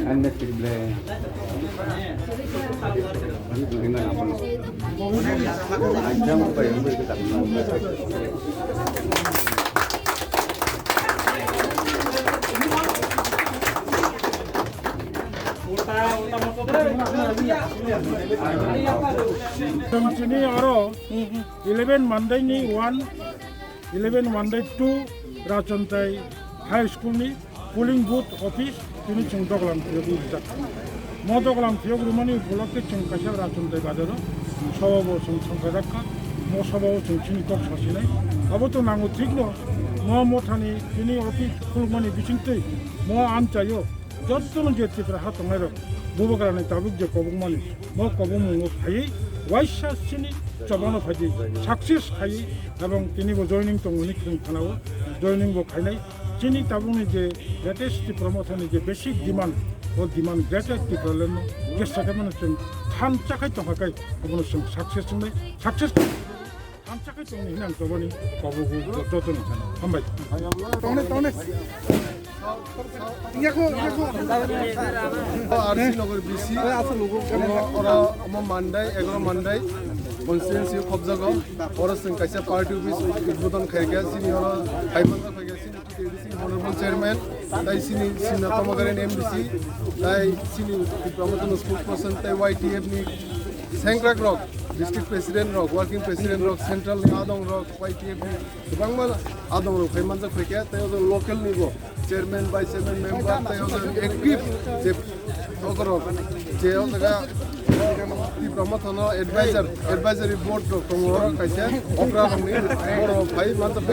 Anda pilih. Ajang apa yang kita Sini aro 11 Monday ni 1 11 Monday 2 Racontai High School ni polling booth office ini cengdoklam yogi jak modoklam yogi rumani bolak ke cengkasya Racontai badaro sawo cengkadakka mo sawo cengchini tok sasinai abo to nangu tikno mo mothani ini office kulmani bichingtei mo amchayo jotton jeti pra hatongairo bubogarane tabuk je kobungmani mo kobungmo phai waisha sini চবানো ফাজি success খাই এবং তিনি joining তো উনি খানাও joining খাইনাই চিনি তাবুনি যে latest প্রমোশনে যে বেসিক ডিমান্ড ও ডিমান্ড গ্রেটার কি করলেন গেস্টটাকে মানে থান চাকাই তকাই কোনো সাকসেস নাই সাকসেস থান চাকাই তো উনি হিনাং তবনি কবু যতন জানা হামবাই তনে তনে आरसी नगर बीसी मानदाय 11 मानदाय कन्स्टिट्युएन्सि खबजागो और जों कायसा पार्टी अफिस उद्बोधन खायगा सिनि और हाइमानजा खायगा सिनि टिडिसि हनरेबल चेयरमैन दाय सिनि सिना कमगारेन एमडीसी दाय सिनि प्रमोशन स्पोक्सपर्सन दाय वाईटीएफ नि सेंक्राक रक डिस्ट्रिक्ट प्रेसिडेंट रक वर्किंग प्रेसिडेंट रक सेंट्रल नि आदं रक वाईटीएफ नि गोबां आदं रक हाइमानजा खायगा ताय लोकल निबो चेयरमैन वाइस चेयरमैन मेंबर ताय एक्टिव जे अगरक जे ओगा प्रमोशन एडवाइजरी बोर्ड दङ कायसे अग्रा दंनि बर' भाई मानसिफोर